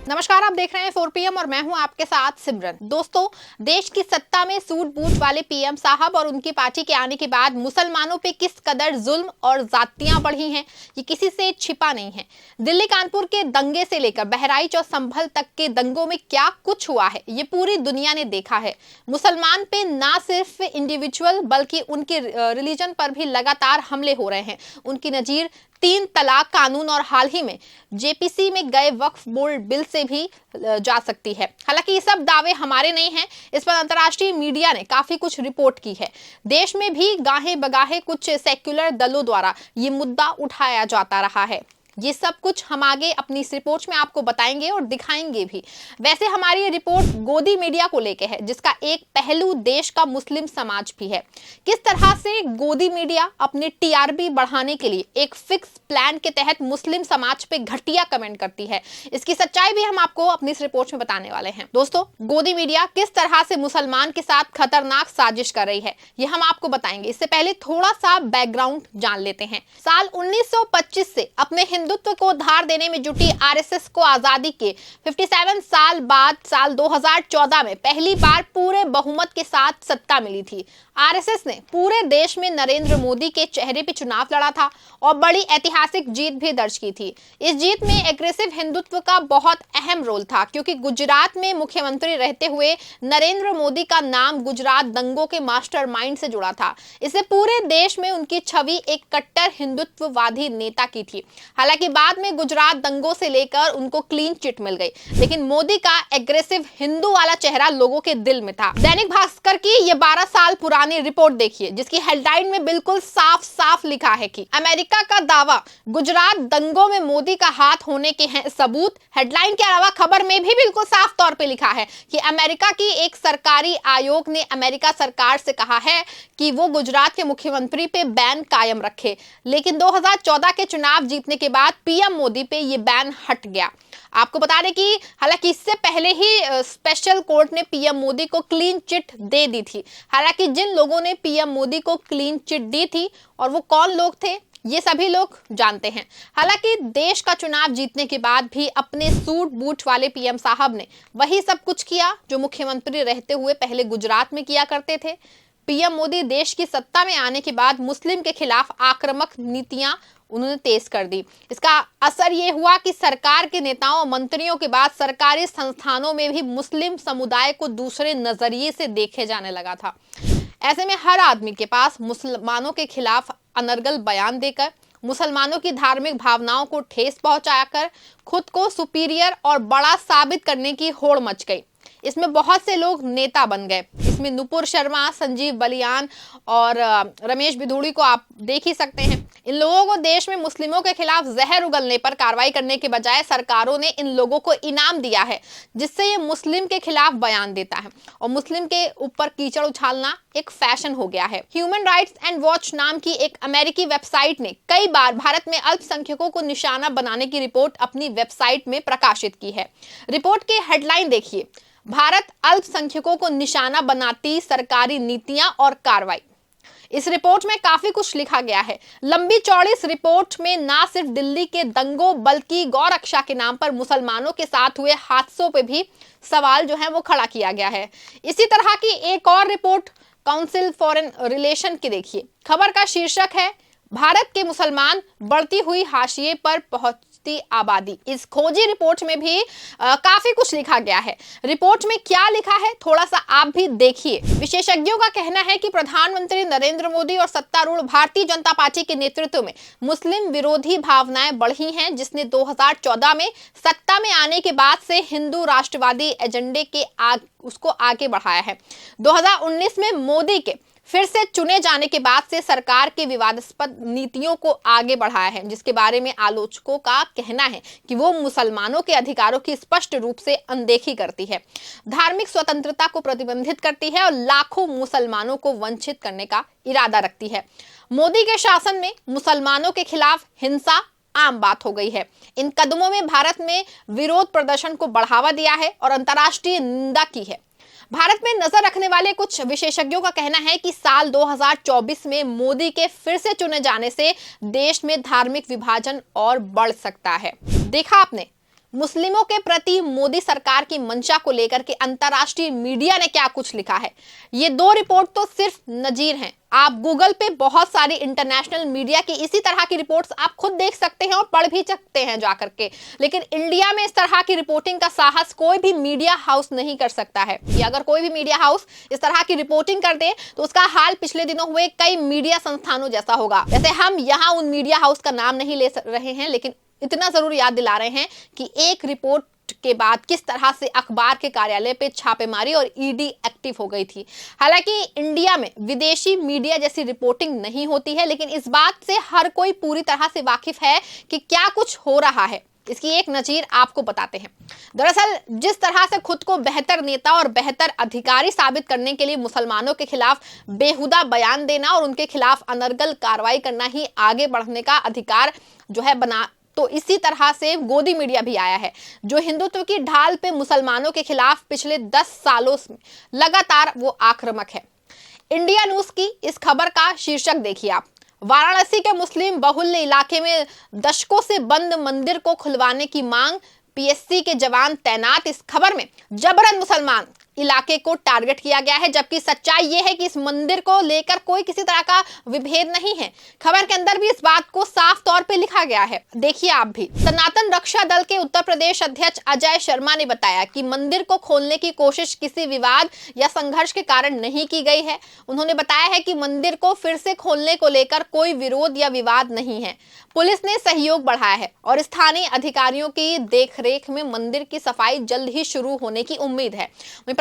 नमस्कार, आप देख रहे हैं 4 PM और मैं हूं आपके साथ सिमरन। दोस्तों, देश की सत्ता में सूट बूट वाले पीएम साहब और उनकी पार्टी के आने के बाद मुसलमानों पे किस कदर जुल्म और जातियां बढ़ी हैं, ये किसी से छिपा नहीं है। दिल्ली कानपुर के दंगे से लेकर बहराइच और संभल तक के दंगों में क्या कुछ हुआ है, ये पूरी दुनिया ने देखा है। मुसलमान पे ना सिर्फ इंडिविजुअल बल्कि उनके रिलीजन पर भी लगातार हमले हो रहे हैं। उनकी नजीर 3 तलाक कानून और हाल ही में जेपीसी में गए वक्फ बोर्ड बिल से भी जा सकती है। हालांकि ये सब दावे हमारे नहीं हैं, इस पर अंतर्राष्ट्रीय मीडिया ने काफी कुछ रिपोर्ट की है। देश में भी गाहे बगाहे कुछ सेक्युलर दलों द्वारा ये मुद्दा उठाया जाता रहा है। ये सब कुछ हम आगे अपनी इस रिपोर्ट में आपको बताएंगे और दिखाएंगे भी। वैसे हमारी ये रिपोर्ट गोदी मीडिया को लेकर है, जिसका एक पहलू देश का मुस्लिम समाज भी है। किस तरह से गोदी मीडिया अपने टीआरपी बढ़ाने के लिए एक फिक्स प्लान के तहत मुस्लिम समाज पे घटिया कमेंट करती है, इसकी सच्चाई भी हम आपको अपनी इस रिपोर्ट में बताने वाले हैं। दोस्तों, गोदी मीडिया किस तरह से मुसलमान के साथ खतरनाक साजिश कर रही है, ये हम आपको बताएंगे। इससे पहले थोड़ा सा बैकग्राउंड जान लेते हैं। साल 1925 से अपने हिंदुत्व को धार देने में जुटी आरएसएस को आजादी के 57 साल बाद साल 2014 में पहली बार पूरे बहुमत के साथ सत्ता मिली थी। आरएसएस ने पूरे देश में नरेंद्र मोदी के चेहरे पे चुनाव लड़ा था और बड़ी ऐतिहासिक जीत भी दर्ज की थी। इस जीत में एग्रेसिव हिंदुत्व का बहुत अहम रोल था, क्योंकि गुजरात में मुख्यमंत्री रहते हुए नरेंद्र मोदी का नाम गुजरात दंगों के मास्टरमाइंड से जुड़ा था। इससे पूरे देश में उनकी छवि एक कट्टर हिंदुत्ववादी नेता की थी। हालांकि बाद में गुजरात दंगों से लेकर उनको क्लीन चिट मिल गई, लेकिन मोदी का एग्रेसिव हिंदू वाला चेहरा लोगों के दिल में था। दैनिक भास्कर की ये 12 साल पुरानी रिपोर्ट देखिए, जिसकी हेडलाइन में बिल्कुल साफ साफ लिखा है कि अमेरिका का दावा, गुजरात दंगों में मोदी का हाथ होने के हैं सबूत। हेडलाइन के अलावा खबर में भी बिल्कुल साफ तौर पे लिखा है कि अमेरिका की एक सरकारी आयोग ने अमेरिका सरकार से कहा है कि वो गुजरात के मुख्यमंत्री पे बैन कायम रखे, लेकिन 2014 के चुनाव जीतने के बाद पीएम मोदी पे ये बैन हट गया। आपको बता दें कि हालांकि इससे पहले ही स्पेशल कोर्ट ने पीएम मोदी को क्लीन चिट दे दी थी। हालांकि जिन लोगों ने पीएम मोदी को क्लीन चिट दी थी और वो कौन लोग थे, ये सभी लोग जानते हैं। हालांकि देश का चुनाव जीतने के बाद भी अपने सूट बूट वाले पीएम साहब ने वही सब कुछ किया जो मुख्यमंत्री रहते हुए पहले गुजरात में किया करते थे। पीएम मोदी देश की सत्ता में आने के बाद मुस्लिम के खिलाफ आक्रामक नीतियां उन्होंने तेज कर दी। इसका असर ये हुआ कि सरकार के नेताओं और मंत्रियों के बाद सरकारी संस्थानों में भी मुस्लिम समुदाय को दूसरे नजरिए से देखे जाने लगा था। ऐसे में हर आदमी के पास मुसलमानों के खिलाफ अनर्गल बयान देकर, मुसलमानों की धार्मिक भावनाओं को ठेस पहुंचाकर खुद को सुपीरियर और बड़ा साबित करने की होड़ मच गई। इसमें बहुत से लोग नेता बन गए। इसमें नुपुर शर्मा, संजीव बलियान और रमेश बिधूड़ी को आप देख ही सकते हैं। इन लोगों को देश में मुस्लिमों के खिलाफ जहर उगलने पर कार्रवाई करने के बजाय सरकारों ने इन लोगों को इनाम दिया है, जिससे ये मुस्लिम के खिलाफ बयान देता है और मुस्लिम के ऊपर कीचड़ उछालना एक फैशन हो गया है। ह्यूमन राइट्स एंड वॉच नाम की एक अमेरिकी वेबसाइट ने कई बार भारत में अल्पसंख्यकों को निशाना बनाने की रिपोर्ट अपनी वेबसाइट में प्रकाशित की है। रिपोर्ट की हेडलाइन देखिए, भारत अल्पसंख्यकों को निशाना बनाती सरकारी नीतियां और कार्रवाई। इस रिपोर्ट में काफी कुछ लिखा गया है। लंबी चौड़ी इस रिपोर्ट में ना सिर्फ दिल्ली के दंगों बल्कि गौ रक्षा के नाम पर मुसलमानों के साथ हुए हादसों पे भी सवाल जो है वो खड़ा किया गया है। इसी तरह की एक और रिपोर्ट काउंसिल फॉरेन रिलेशन की देखिए। खबर का शीर्षक है, भारत के मुसलमान बढ़ती हुई हाशिए पर पहुंचती आबादी। इस खोजी रिपोर्ट में भी काफी कुछ लिखा गया है। रिपोर्ट में क्या लिखा है थोड़ा सा आप भी देखिए। विशेषज्ञों का कहना है कि प्रधानमंत्री नरेंद्र मोदी और सत्तारूढ़ भारतीय जनता पार्टी के नेतृत्व में मुस्लिम विरोधी भावनाएं बढ़ी हैं, जिसने 2014 में सत्ता में आने के बाद से हिंदू राष्ट्रवादी एजेंडे के उसको आगे बढ़ाया है। 2019 में मोदी के फिर से चुने जाने के बाद से सरकार के विवादास्पद नीतियों को आगे बढ़ाया है, जिसके बारे में आलोचकों का कहना है कि वो मुसलमानों के अधिकारों की स्पष्ट रूप से अनदेखी करती है, धार्मिक स्वतंत्रता को प्रतिबंधित करती है और लाखों मुसलमानों को वंचित करने का इरादा रखती है। मोदी के शासन में मुसलमानों के खिलाफ हिंसा आम बात हो गई है। इन कदमों में भारत में विरोध प्रदर्शन को बढ़ावा दिया है और अंतर्राष्ट्रीय निंदा की है। भारत में नजर रखने वाले कुछ विशेषज्ञों का कहना है कि साल 2024 में मोदी के फिर से चुने जाने से देश में धार्मिक विभाजन और बढ़ सकता है। देखा आपने, मुस्लिमों के प्रति मोदी सरकार की मंशा को लेकर के अंतर्राष्ट्रीय मीडिया ने क्या कुछ लिखा है, ये दो रिपोर्ट तो सिर्फ नजीर हैं। आप गूगल पे बहुत सारी इंटरनेशनल मीडिया की इसी तरह की रिपोर्ट्स आप खुद देख सकते हैं और पढ़ भी सकते हैं जाकर के, लेकिन इंडिया में इस तरह की रिपोर्टिंग का साहस कोई भी मीडिया हाउस नहीं कर सकता है। कि अगर कोई भी मीडिया हाउस इस तरह की रिपोर्टिंग कर दे तो उसका हाल पिछले दिनों हुए कई मीडिया संस्थानों जैसा होगा। जैसे हम यहाँ उन मीडिया हाउस का नाम नहीं ले रहे हैं, लेकिन इतना जरूर याद दिला रहे हैं कि एक रिपोर्ट के बाद किस तरह से अखबार के कार्यालय पे छापेमारी और ईडी एक्टिव हो गई थी। हालांकि इंडिया में विदेशी मीडिया जैसी रिपोर्टिंग नहीं होती है, लेकिन इस बात से हर कोई पूरी तरह से वाकिफ है कि क्या कुछ हो रहा है। इसकी एक नजीर आपको बताते हैं। दरअसल जिस तरह से खुद को बेहतर नेता और बेहतर अधिकारी साबित करने के लिए मुसलमानों के खिलाफ बेहुदा बयान देना और उनके खिलाफ अनर्गल कार्रवाई करना ही आगे बढ़ने का अधिकार जो है बना, तो इसी तरह से गोदी मीडिया भी आया है, जो हिंदुत्व की ढाल पे मुसलमानों के खिलाफ पिछले 10 सालों में लगातार वो आक्रामक है। इंडिया न्यूज की इस खबर का शीर्षक देखिए आप। वाराणसी के मुस्लिम बहुल्य इलाके में दशकों से बंद मंदिर को खुलवाने की मांग, पीएससी के जवान तैनात। इस खबर में जबरन मुसलमान इलाके को टारगेट किया गया है, जबकि सच्चाई यह है कि इस मंदिर को लेकर कोई किसी तरह का विभेद नहीं है। खबर के अंदर भी इस बात को साफ तौर पे लिखा गया है, देखिए आप भी। सनातन रक्षा दल के उत्तर प्रदेश अध्यक्ष अजय शर्मा ने बताया कि मंदिर को खोलने की कोशिश किसी विवाद या संघर्ष के कारण नहीं की गई है। उन्होंने बताया है कि मंदिर को फिर से खोलने को लेकर कोई विरोध या विवाद नहीं है। पुलिस ने सहयोग बढ़ाया है और स्थानीय अधिकारियों की देखरेख में मंदिर की सफाई जल्द ही शुरू होने की उम्मीद है।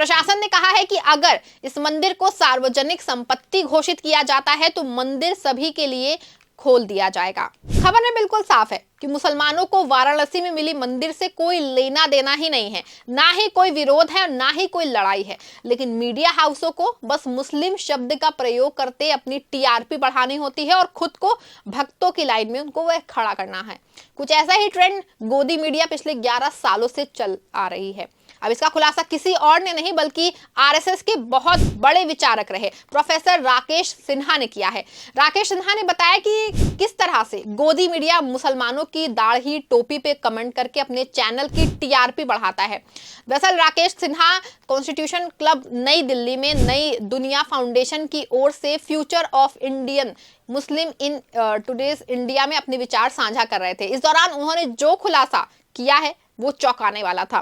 प्रशासन ने कहा है कि अगर इस मंदिर को सार्वजनिक संपत्ति घोषित किया जाता है तो मंदिर सभी के लिए खोल दिया जाएगा। खबर में बिल्कुल साफ है कि मुसलमानों को वाराणसी में मिली मंदिर से कोई लेना देना ही नहीं है, ना ही कोई विरोध है, ना ही कोई लड़ाई है। लेकिन मीडिया हाउसों को बस मुस्लिम शब्द का प्रयोग करते अपनी टीआरपी बढ़ानी होती है और खुद को भक्तों की लाइन में उनको वह खड़ा करना है। कुछ ऐसा ही ट्रेंड गोदी मीडिया पिछले 11 सालों से चल आ रही है। अब इसका खुलासा किसी और ने नहीं बल्कि आरएसएस के बहुत बड़े विचारक रहे प्रोफेसर राकेश सिन्हा ने किया है। राकेश सिन्हा ने बताया कि किस तरह से गोदी मीडिया मुसलमानों की दाढ़ी टोपी पे कमेंट करके अपने चैनल की टीआरपी बढ़ाता है। दरअसल राकेश सिन्हा कॉन्स्टिट्यूशन क्लब नई दिल्ली में नई दुनिया फाउंडेशन की ओर से future of Indian Muslim in today's India में अपने विचार साझा कर रहे थे। इस दौरान उन्होंने जो खुलासा किया है वो चौंकाने वाला था।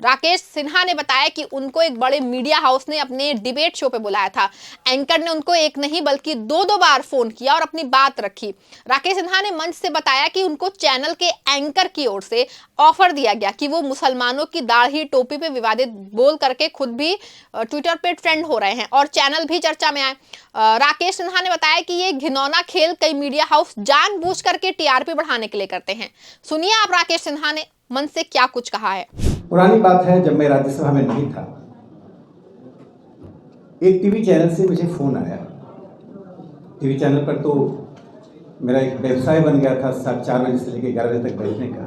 राकेश सिन्हा ने बताया कि उनको एक बड़े मीडिया हाउस ने अपने डिबेट शो पे बुलाया था। एंकर ने उनको एक नहीं बल्कि दो बार फोन किया और अपनी बात रखी। राकेश सिन्हा ने मंच से बताया कि उनको चैनल के एंकर की ओर से ऑफर दिया गया कि वो मुसलमानों की दाढ़ी टोपी पे विवादित बोल करके खुद भी ट्विटर पे ट्रेंड हो रहे हैं और चैनल भी चर्चा में आए। राकेश सिन्हा ने बताया कि ये घिनौना खेल कई मीडिया हाउस जानबूझ करके टीआरपी बढ़ाने के लिए करते हैं। सुनिए आप राकेश सिन्हा ने मन से क्या कुछ कहा है। पुरानी बात है, जब मैं राज्यसभा में नहीं था, एक टीवी चैनल से मुझे फोन आया। टीवी चैनल पर तो मेरा एक व्यवसाय बन गया था 4 बजे से लेकर 11 बजे तक बैठने का।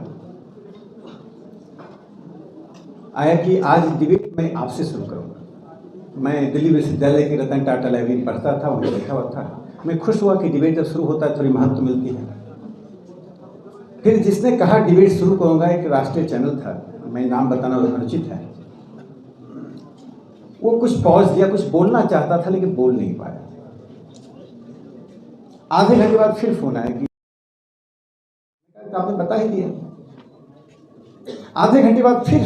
आया कि आज डिबेट मैं आपसे शुरू करूंगा। मैं दिल्ली विश्वविद्यालय के रतन टाटा लाइब्रेरी पढ़ता था, वहीं बैठा हुआ था। मैं खुश हुआ कि डिबेट जब शुरू होता है थोड़ी महत्व मिलती है। फिर जिसने कहा डिबेट शुरू करूंगा, एक राष्ट्रीय चैनल था, मैं नाम बताना अनुचित है, वो कुछ पॉज दिया, कुछ बोलना चाहता था लेकिन बोल नहीं पाया। आधे घंटे बाद फिर फोन आया कि आपने बता ही दिया। आधे घंटे बाद फिर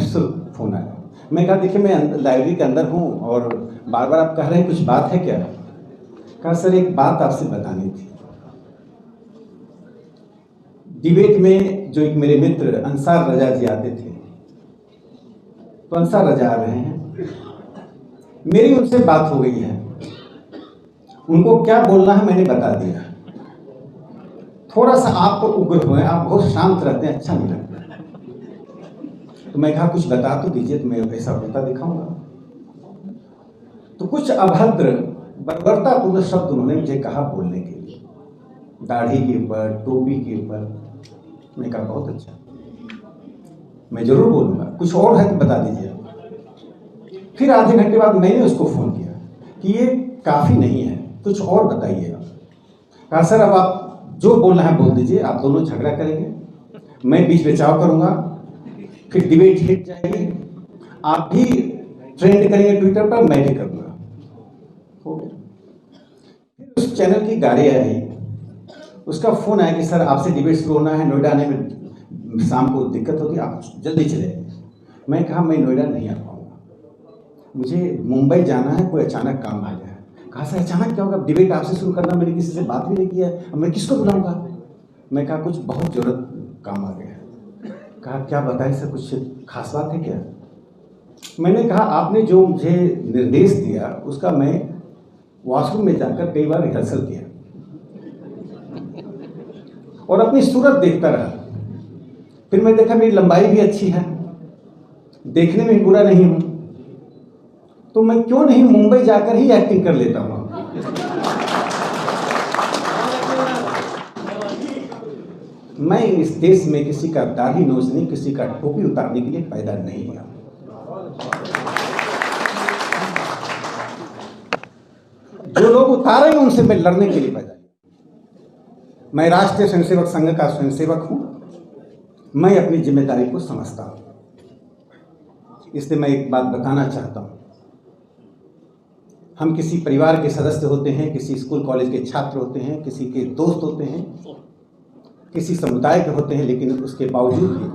फोन आया। मैं कहा देखिए मैं लाइब्रेरी के अंदर हूं और बार बार आप कह रहे हैं कुछ बात है क्या? कहा सर एक बात आपसे बतानी थी। डिबेट में जो एक मेरे मित्र अंसार रजा जी आते थे, तो अंसार रजा आ रहे हैं, मेरी उनसे बात हो गई है, उनको क्या बोलना है मैंने बता दिया। थोड़ा सा आप उग्र हुए, आप बहुत शांत रहते हैं, अच्छा नहीं लगता। तो मैं कहा कुछ बता तो दीजिए, तो मैं ऐसा होता दिखाऊंगा। तो कुछ अभद्र बर्बरतापूर्ण शब्द उन्होंने मुझे कहा बोलने के लिए, दाढ़ी के ऊपर, टोपी के ऊपर। मैं कहा बहुत अच्छा, मैं जरूर बोलूंगा, कुछ और है तो बता दीजिए। फिर आधे घंटे बाद मैंने उसको फोन किया कि ये काफी नहीं है, कुछ और बताइए। कहा सर अब आप जो बोलना है बोल दीजिए, आप दोनों झगड़ा करेंगे, मैं बीच बचाव करूंगा, फिर डिबेट हिट जाएगी, आप भी ट्रेंड करेंगे ट्विटर पर, मैं भी करूँगा, हो गया। फिर उस चैनल की गाड़ी आई, उसका फ़ोन आया कि सर आपसे डिबेट शुरू होना है, नोएडा आने में शाम को दिक्कत होगी, आप जल्दी चले। मैं कहा मैं नोएडा नहीं आ पाऊँगा, मुझे मुंबई जाना है, कोई अचानक काम आ गया। कहा सर अचानक क्या होगा, डिबेट आपसे शुरू करना, मैंने किसी से बात भी नहीं किया, अब मैं किसको बुलाऊँगा। मैं कहा कुछ बहुत ज़रूरत काम आ गया। कहा क्या बताएं सर, कुछ खास बात है क्या। मैंने कहा आपने जो मुझे निर्देश दिया उसका मैं वॉशरूम में जाकर कई बार रिहर्सल किया और अपनी सूरत देखता रहा। फिर मैं देखा मेरी लंबाई भी अच्छी है, देखने में भी बुरा नहीं हूं, तो मैं क्यों नहीं मुंबई जाकर ही एक्टिंग कर लेता हूं। मैं इस देश में किसी का दाढ़ी नोचने, किसी का टोपी उतारने के लिए पैदा नहीं हुआ। जो लोग उतारेंगे उनसे मैं लड़ने के लिए पैदा हुआ। मैं राष्ट्रीय स्वयंसेवक संघ का स्वयंसेवक हूं, मैं अपनी जिम्मेदारी को समझता हूं। इसलिए मैं एक बात बताना चाहता हूं, हम किसी परिवार के सदस्य होते हैं, किसी स्कूल कॉलेज के छात्र होते हैं, किसी के दोस्त होते हैं, किसी समुदाय के होते हैं, लेकिन उसके बावजूद भी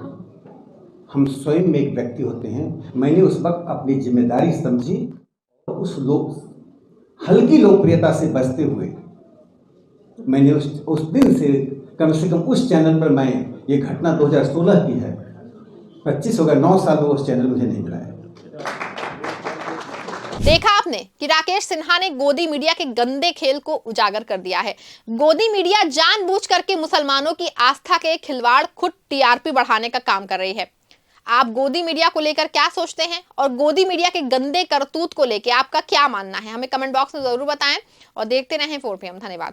हम स्वयं में एक व्यक्ति होते हैं। मैंने उस वक्त अपनी जिम्मेदारी समझी, उस हल्की लोकप्रियता से बचते हुए मैंने उस दिन से कम उस चैनल पर मैं ये घटना 2016 की है, 25 हो गया, 9 साल में उस चैनल मुझे नहीं मिला है। देखा आपने कि राकेश सिन्हा ने गोदी मीडिया के गंदे खेल को उजागर कर दिया है। गोदी मीडिया जानबूझ करके मुसलमानों की आस्था के खिलवाड़, खुद टीआरपी बढ़ाने का काम कर रही है। आप गोदी मीडिया को लेकर क्या सोचते हैं और गोदी मीडिया के गंदे करतूत को लेकर आपका क्या मानना है, हमें कमेंट बॉक्स में जरूर बताएं और देखते रहें 4PM। धन्यवाद।